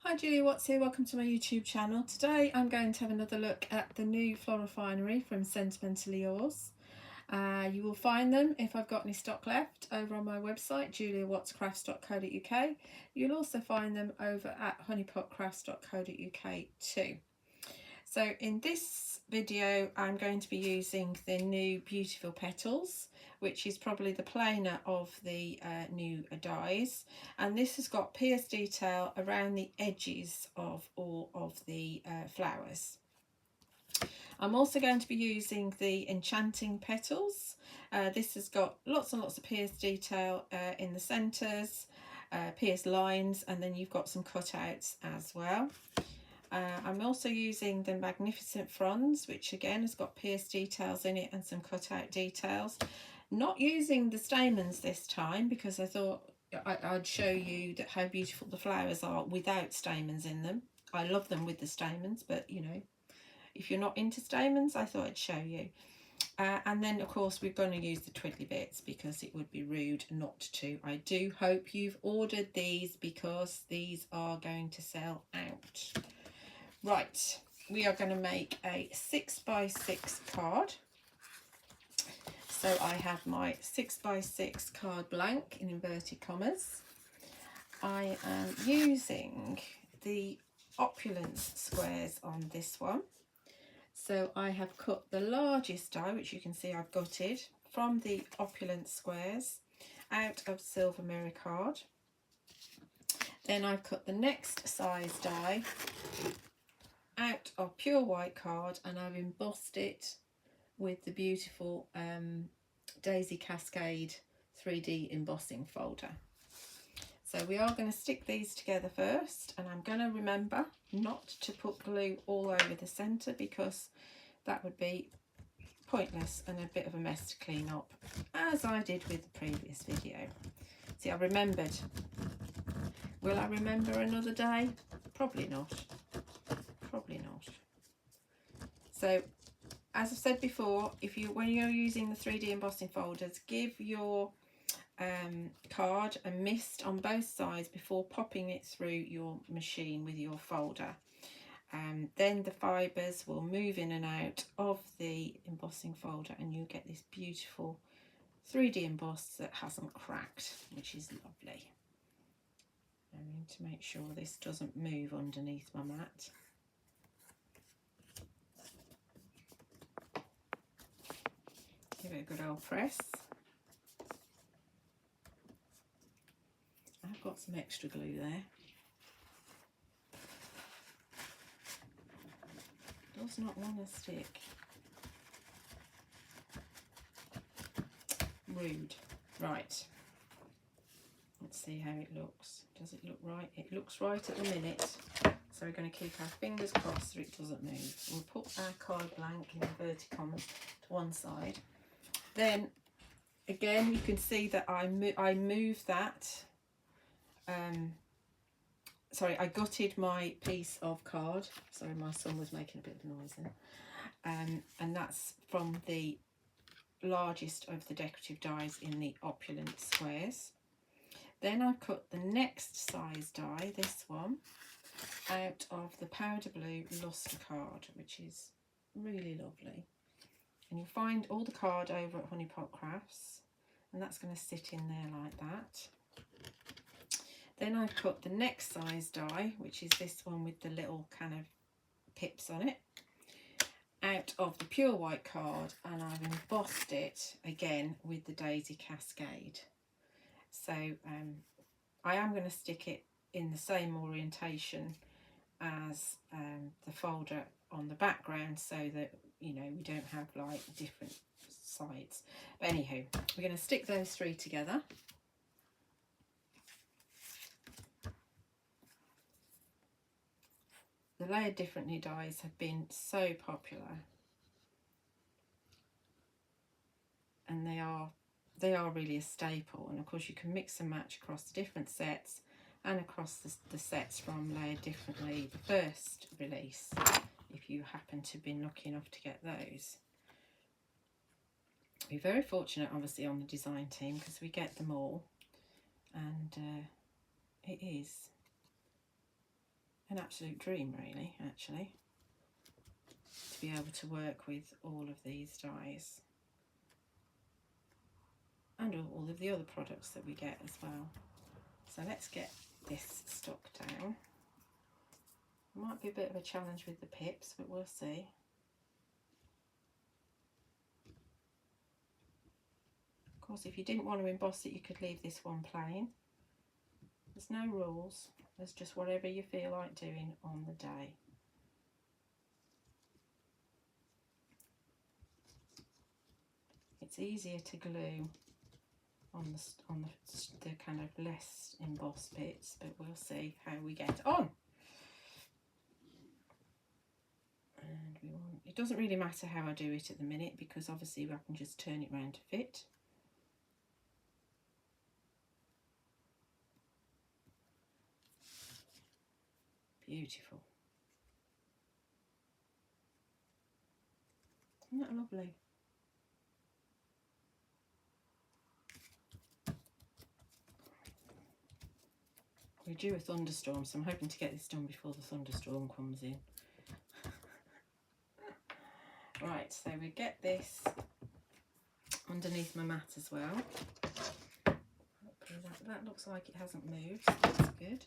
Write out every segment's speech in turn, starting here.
Hi Julia Watts here, welcome to my YouTube channel. Today I'm going to have another look at the new Floral Finery from Sentimentally Yours. You will find them, if I've got any stock left, over on my website juliawattscrafts.co.uk. You'll also find them over at honeypotcrafts.co.uk too. So in this video I'm going to be using the new beautiful Petals, which is probably the plainer of the new dies, and this has got pierced detail around the edges of all of the flowers. I'm also going to be using the Enchanting Petals. This has got lots and lots of pierced detail in the centres, pierced lines, and then you've got some cutouts as well. I'm also using the Magnificent Fronds, which again has got pierced details in it and some cutout details. Not using the stamens this time because I thought I'd show you that how beautiful the flowers are without stamens in them. I love them with the stamens, but you know, if you're not into stamens, I thought I'd show you. And then of course we're going to use the twiddly bits because it would be rude not to. I do hope you've ordered these because these are going to sell out. Right, we are going to make a 6x6 card. So I have my 6x6 card blank in inverted commas. I am using the Opulence Squares on this one. So I have cut the largest die, which you can see I've gutted, from the Opulence Squares out of Silver Mirror card. Then I've cut the next size die out of pure white card, and I've embossed it with the beautiful Daisy Cascade 3D embossing folder. So we are going to stick these together first, and I'm going to remember not to put glue all over the centre because that would be pointless and a bit of a mess to clean up, as I did with the previous video. See, I remembered. Will I remember another day? Probably not. Probably not. So as I've said before, when you're using the 3D embossing folders, give your card a mist on both sides before popping it through your machine with your folder. Then the fibres will move in and out of the embossing folder and you'll get this beautiful 3D emboss that hasn't cracked, which is lovely. I need to make sure this doesn't move underneath my mat. Give it a good old press. I've got some extra glue there. Does not want to stick. Rude. Right. Let's see how it looks. Does it look right? It looks right at the minute. So we're going to keep our fingers crossed that it doesn't move. We'll put our card blank in inverted commas to one side. Then again, you can see that I moved that. Sorry, I gutted my piece of card. Sorry, my son was making a bit of noise then. And that's from the largest of the decorative dies in the Opulence Squares. Then I've cut the next size die, this one, out of the powder blue Lustre card, which is really lovely. And you'll find all the card over at Honeypot Crafts, and that's going to sit in there like that. Then I've cut the next size die, which is this one with the little kind of pips on it, out of the pure white card, and I've embossed it again with the Daisy Cascade. So I am going to stick it in the same orientation as the folder on the background so that, you know, we don't have like different sides. But anywho, we're going to stick those three together. The Layered Differently dies have been so popular, and they are really a staple. And of course you can mix and match across the different sets and across the sets from Layered Differently, the first release, if you happen to have been lucky enough to get those. We're very fortunate obviously on the design team because we get them all, and it is an absolute dream really, actually, to be able to work with all of these dyes and all of the other products that we get as well. So let's get this stuck down. Might be a bit of a challenge with the pips, but we'll see. Of course, if you didn't want to emboss it, you could leave this one plain. There's no rules, there's just whatever you feel like doing on the day. It's easier to glue on the kind of less embossed bits, but we'll see how we get on. And it doesn't really matter how I do it at the minute, because obviously I can just turn it round to fit. Beautiful. Isn't that lovely? We're due a thunderstorm, so I'm hoping to get this done before the thunderstorm comes in. Right, so we get this underneath my mat as well. That looks like it hasn't moved, so that's good.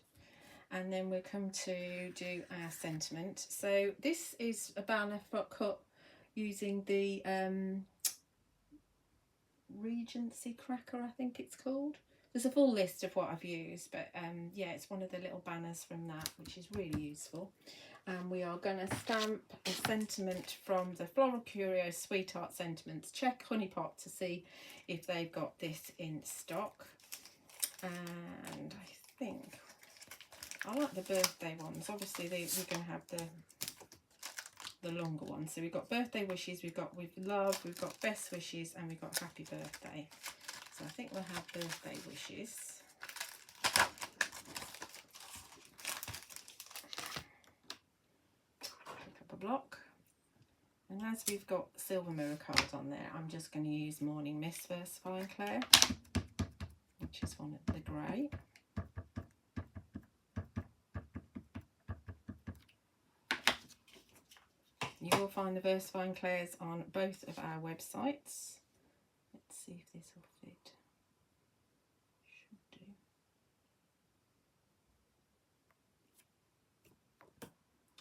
And then we'll come to do our sentiment. So this is a banner cut using the Regency cracker, I think it's called. There's a full list of what I've used, but yeah, it's one of the little banners from that, which is really useful. And we are going to stamp a sentiment from the Floral Curios Sweetheart Sentiments. Check Honeypot to see if they've got this in stock. And I think I like the birthday ones. Obviously we're going to have the longer ones. So we've got birthday wishes, we've got with love, we've got best wishes, and we've got happy birthday. So I think we'll have birthday wishes. Pick up a block. And as we've got silver mirror cards on there, I'm just going to use Morning Mist Versafine Clair, which is one of the grey. You will find the Versafine Clairs on both of our websites. Let's see if this will fit. Should do.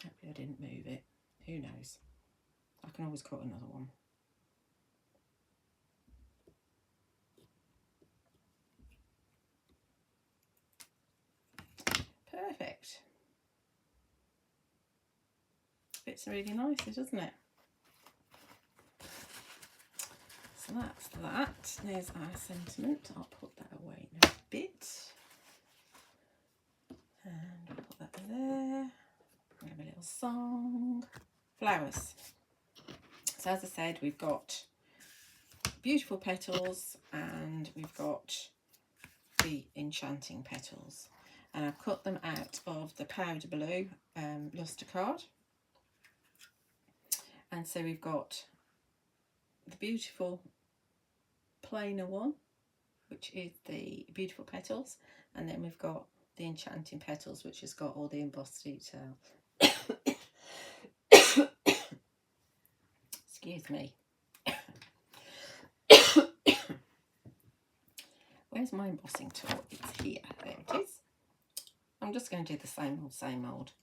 Hopefully I didn't move it. Who knows? I can always cut another one. Perfect. Fits really nicely, doesn't it? So that's that. There's our sentiment. I'll put that away in a bit. And we'll put that there. We have a little song. Flowers. So as I said, we've got beautiful petals and we've got the Enchanting petals. And I've cut them out of the powder blue Lustre card. And so we've got the beautiful plainer one, which is the beautiful petals, and then we've got the Enchanting petals, which has got all the embossed detail. Excuse me. Where's my embossing tool? It's here. There it is. I'm just going to do the same old.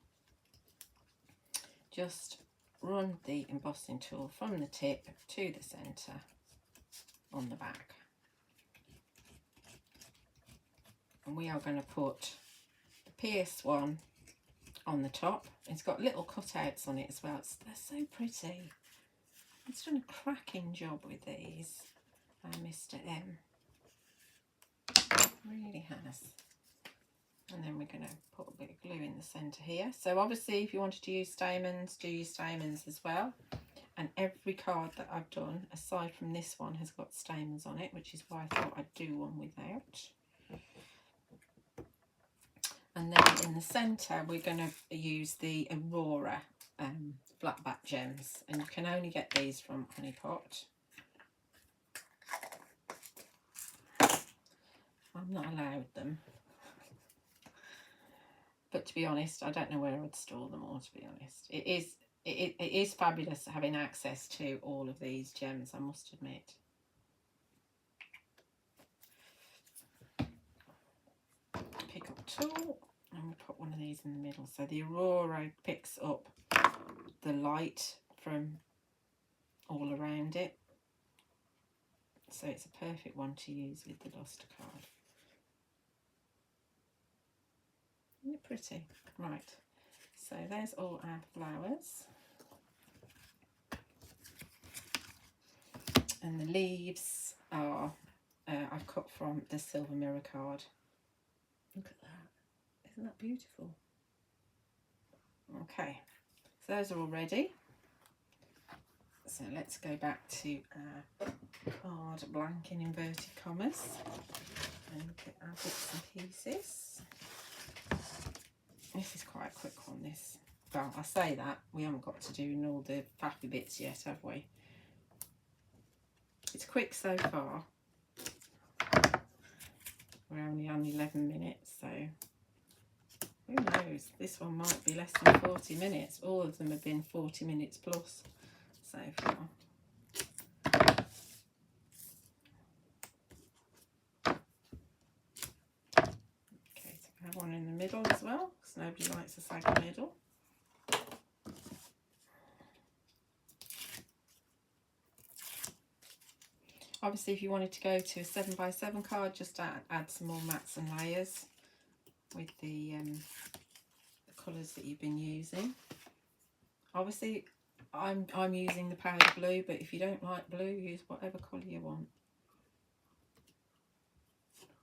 Just run the embossing tool from the tip to the centre on the back. And we are going to put the pierced one on the top. It's got little cutouts on it as well. They're so pretty. It's done a cracking job with these, Mr. M. Really has. And then we're going to put a bit of glue in the centre here. So obviously if you wanted to use stamens, do use stamens as well. And every card that I've done, aside from this one, has got stamens on it, which is why I thought I'd do one without. And then in the centre, we're going to use the Aurora flatback gems. And you can only get these from Honeypot. I'm not allowed them. But but to be honest, I don't know where I'd store them all, to be honest. It is fabulous having access to all of these gems, I must admit. Pick up a tool and we'll put one of these in the middle. So the Aurora picks up the light from all around it. So it's a perfect one to use with the Lustre card. Isn't it pretty? Right, so there's all our flowers. And the leaves are, I've cut from the Silver Mirror card. Look at that. Isn't that beautiful? Okay, so those are all ready. So let's go back to our card blank in inverted commas and look at our bits and pieces. This is quite a quick one, this. Well, I say that, we haven't got to do all the faffy bits yet, have we? It's quick so far. We're only on 11 minutes, so who knows? This one might be less than 40 minutes. All of them have been 40 minutes plus so far. Okay, so I have one in the middle as well, because nobody likes a saggy middle. Obviously, if you wanted to go to a 7x7 card, just add some more mats and layers with the colours that you've been using. Obviously, I'm using the powder blue, but if you don't like blue, use whatever colour you want.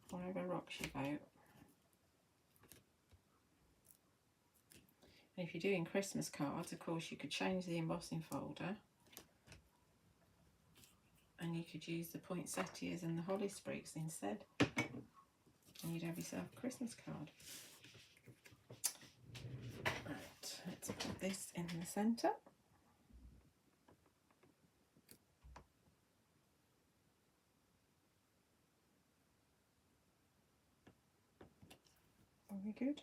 Whatever rocks your boat. And if you're doing Christmas cards, of course, you could change the embossing folder. And you could use the poinsettias and the holly sprigs instead. And you'd have yourself a Christmas card. Right, let's put this in the centre. Very good.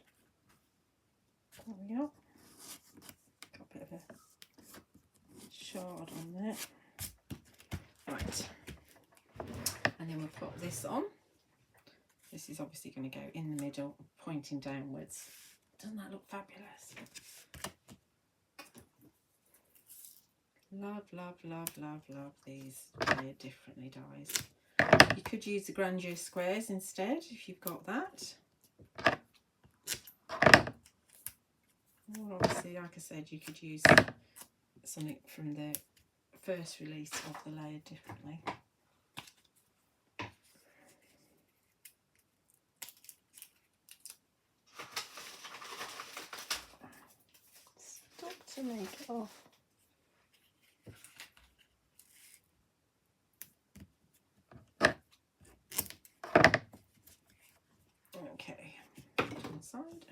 There we go. Got a bit of a shard on there. Right, and then we'll put this on. This is obviously going to go in the middle, pointing downwards. Doesn't that look fabulous? Love, love, love, love, love these Layered Differently dies. You could use the Grandeur squares instead if you've got that. Or obviously, like I said, you could use something from the first release of the Layered Differently. Stop to make it off. Okay, inside.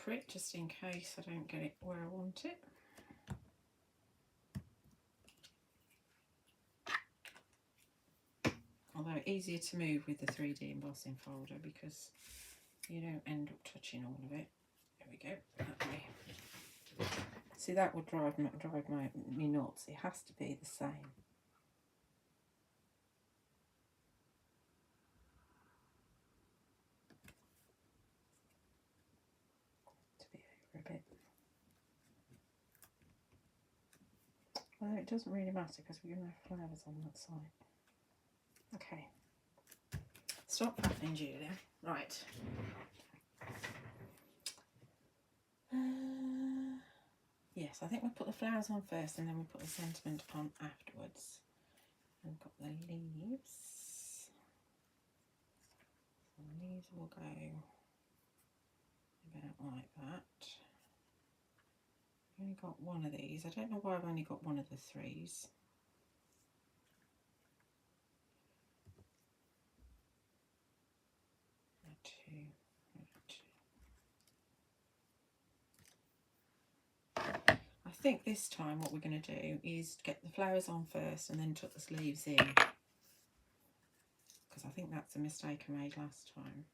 Prick just in case I don't get it where I want it. Although easier to move with the 3D embossing folder because you don't end up touching all of it. There we go, that way. See, that would drive me nuts. It has to be the same. To be over a bit. Well, it doesn't really matter because we're going to have flowers on that side. Okay. Stop faffing, Julia. Right. Yes, I think we'll put the flowers on first and then we'll put the sentiment on afterwards. We've got the leaves. So the leaves will go about like that. I've only got one of these. I don't know why I've only got one of the threes. Two. I think this time what we're going to do is get the flowers on first and then tuck the sleeves in, because I think that's a mistake I made last time.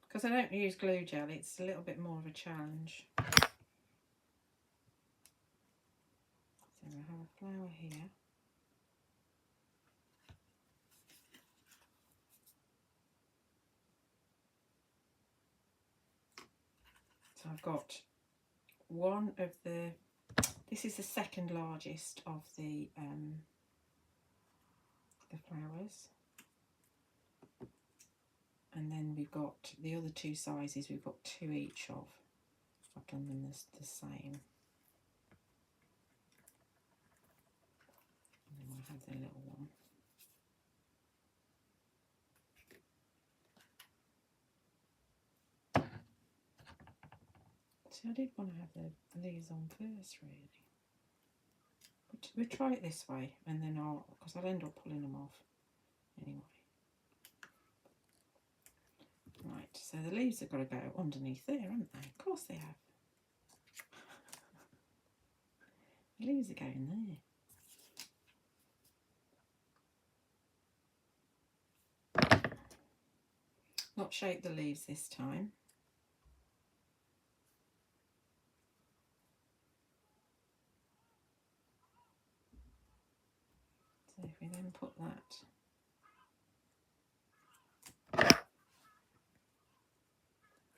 Because I don't use glue gel, it's a little bit more of a challenge. So I have a flower here. So I've got one of the, this is the second largest of the flowers. And then we've got the other two sizes, we've got 2 each of. I've done them the same. And then we'll have the little one. See, I did want to have the leaves on first, really. But we'll try it this way, and then because I'll end up pulling them off anyway. Right, so the leaves have got to go underneath there, haven't they? Of course they have. The leaves are going there. Not shape the leaves this time. So if we then put that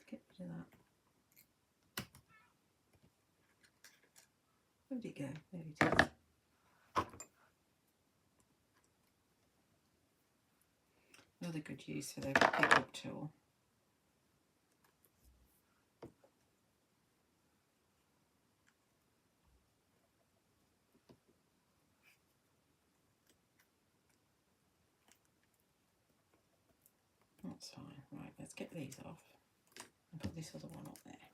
get rid of that. Where did it go? There it is. Another good use for the pick-up tool. That's fine. Right, let's get these off and put this other one up there.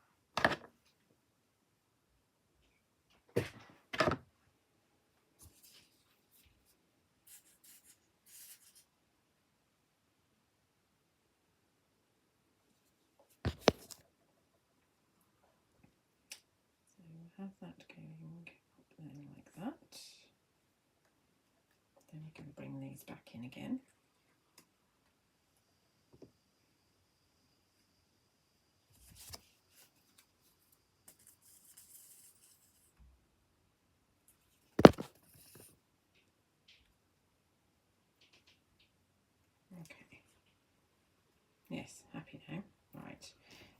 Have that going up there like that. Then we can bring these back in again. Okay. Yes, happy now. Right.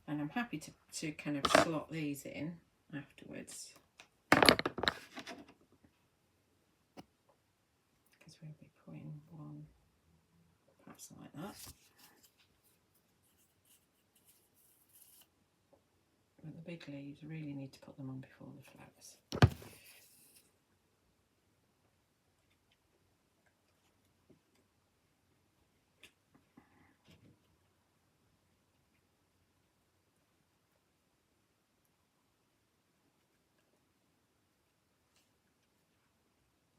And I'm happy to kind of slot these in afterwards. Because we'll be putting one perhaps like that. But the big leaves, really need to put them on before the flowers.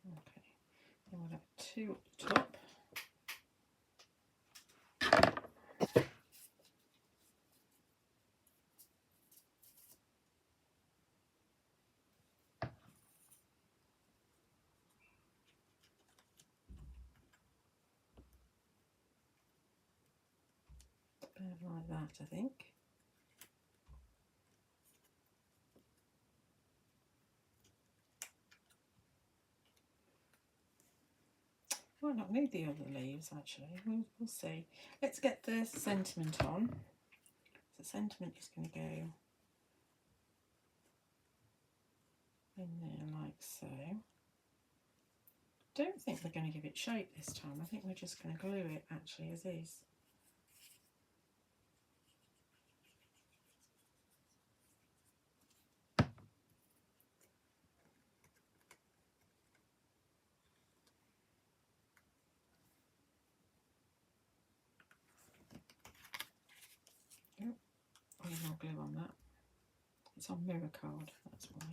Okay, then we'll have 2 at the top. About like that, I think. Might not need the other leaves actually, we'll see. Let's get the sentiment on. So sentiment is going to go in there like so. Don't think we're going to give it shape this time. I think we're just going to glue it actually as is. Oh, no glue on that. It's on mirror card, that's why.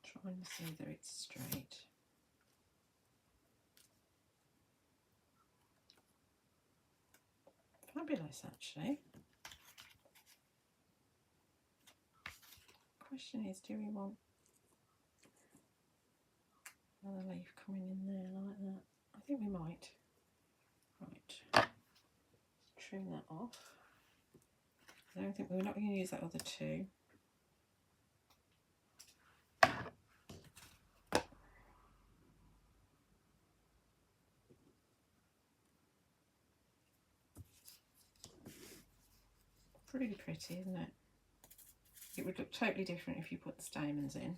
Trying to see that it's straight. Fabulous, actually. question is, do we want another leaf coming in there like that? I think we might. Right, let's trim that off. I don't think we're not going to use that other two. Pretty pretty, isn't it? It would look totally different if you put the stamens in.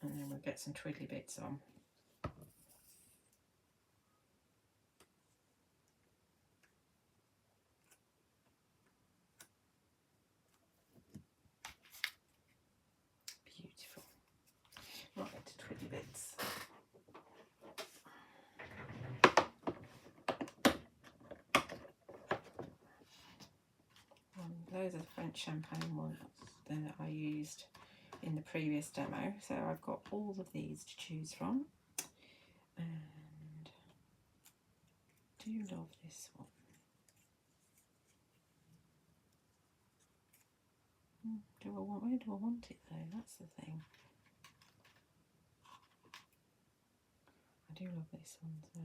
And then we'll get some twiddly bits on. Beautiful. Right, twiddly bits. Those are the French champagne ones that I used in the previous demo. So I've got all of these to choose from. And do love this one. Where do I want it though? That's the thing. I do love this one too.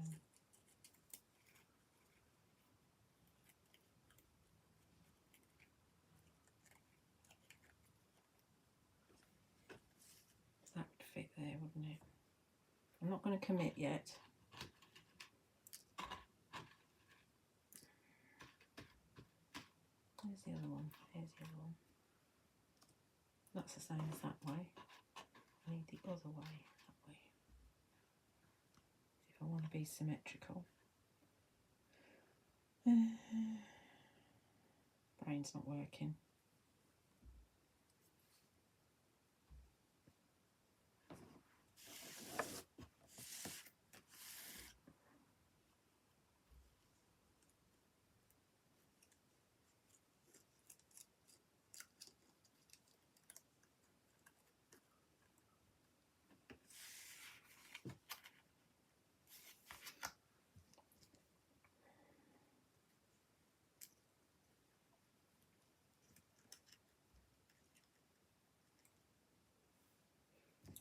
That would fit there, wouldn't it? I'm not going to commit yet. There's the other one. Here's the other one. That's the same as that way. I need the other way, that way. If I want to be symmetrical. Brain's not working.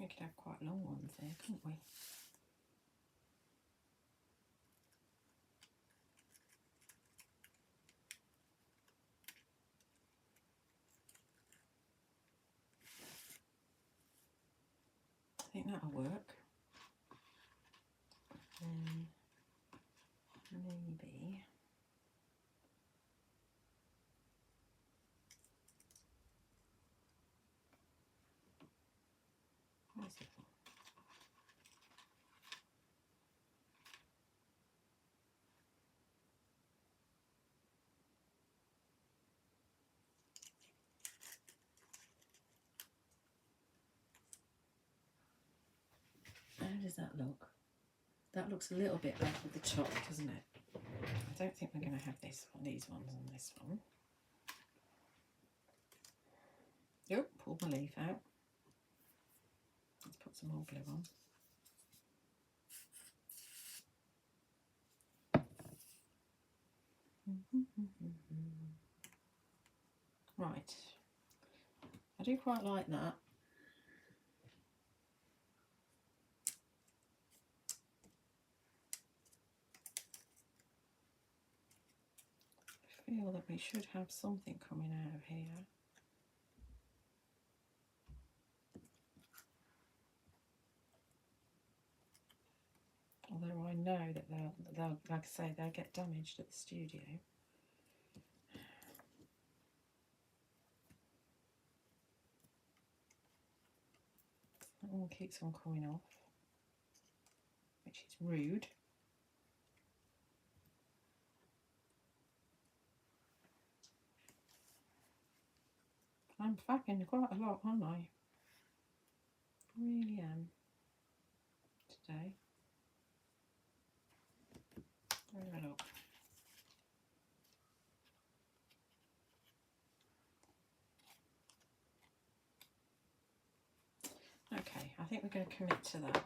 We could have quite long ones there, couldn't we? I think that'll work. Maybe where's it? How does that look? That looks a little bit over the top, doesn't it? I don't think we're going to have this one, these ones on this one. Yep, pulled my leaf out. Let's put some more glue on. Right, I do quite like that. I feel that we should have something coming out of here. Although I know that they'll, like I say, they'll get damaged at the studio. That one keeps on coming off, which is rude. I'm fapping quite a lot, aren't I? Really am today. Have a look. Okay, I think we're going to commit to that.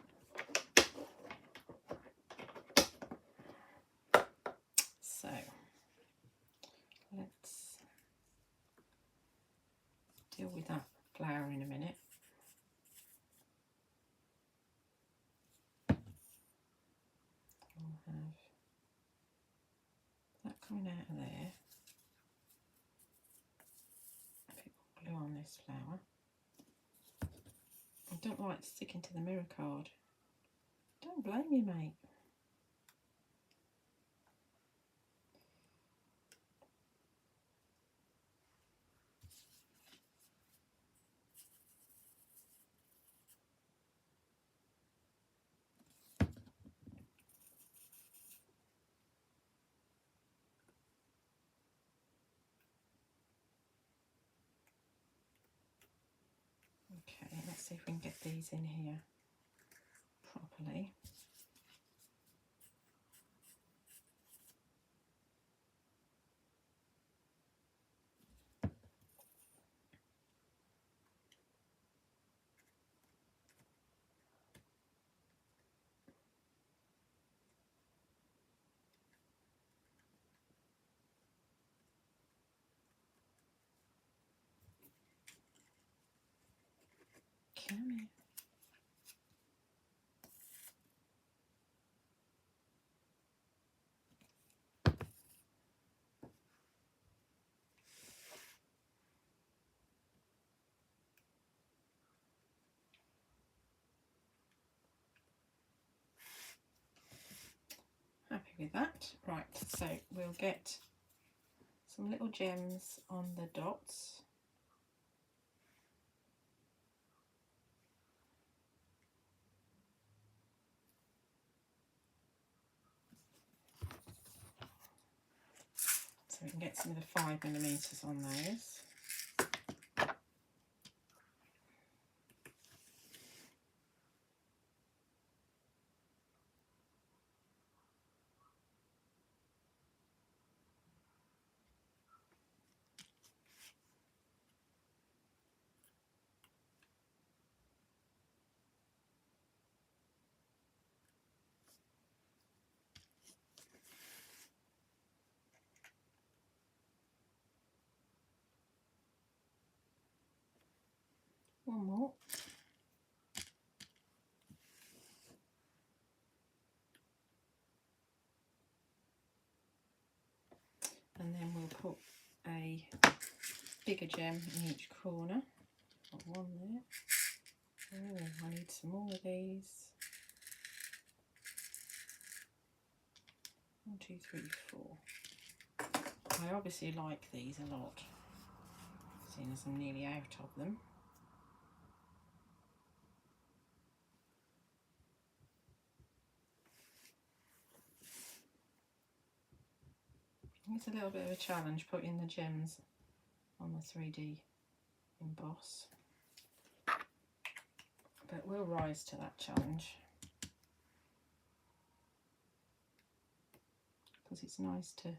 have that coming out of there. A bit more glue on this flower. I don't like sticking to the mirror card. Don't blame you, mate. Okay, let's see if we can get these in here properly. Come here. Happy with that. Right, so we'll get some little gems on the dots. So we can get some of the 5mm on those. One more. And then we'll put a bigger gem in each corner. Got one there. Oh, I need some more of these. 1, 2, 3, 4. I obviously like these a lot, seeing as I'm nearly out of them. It's a little bit of a challenge putting the gems on the 3D emboss, but we'll rise to that challenge because it's nice to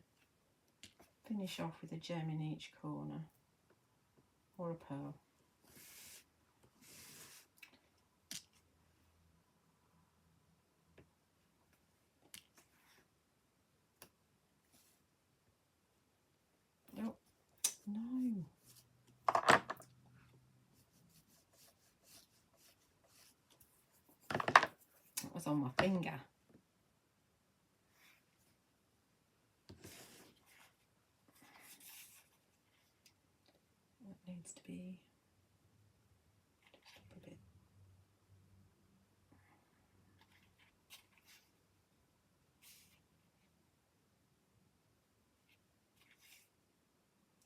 finish off with a gem in each corner or a pearl. Oh, no. That was on my finger. That needs to be just up a bit.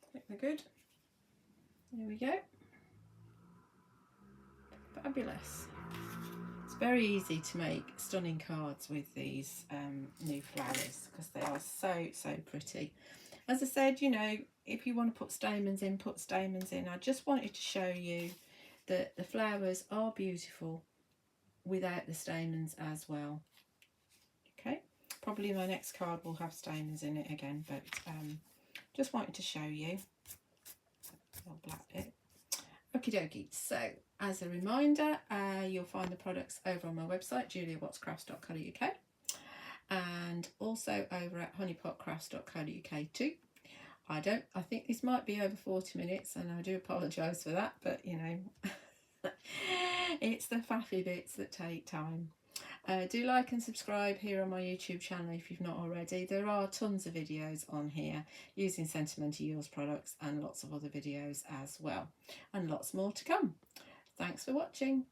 I think we're good. There we go. Fabulous. It's very easy to make stunning cards with these new flowers because they are so pretty. As I said, you know, if you want to put stamens in, put stamens in. I just wanted to show you that the flowers are beautiful without the stamens as well. Okay, probably my next card will have stamens in it again, but just wanted to show you. I'll black it. Okie dokie. So as a reminder, you'll find the products over on my website, juliawattscrafts.co.uk, and also over at honeypotcrafts.co.uk too. I think this might be over 40 minutes, and I do apologise for that, but you know, it's the faffy bits that take time. Do like and subscribe here on my YouTube channel if you've not already. There are tons of videos on here using Sentimentally Yours products and lots of other videos as well, and lots more to come. Thanks for watching.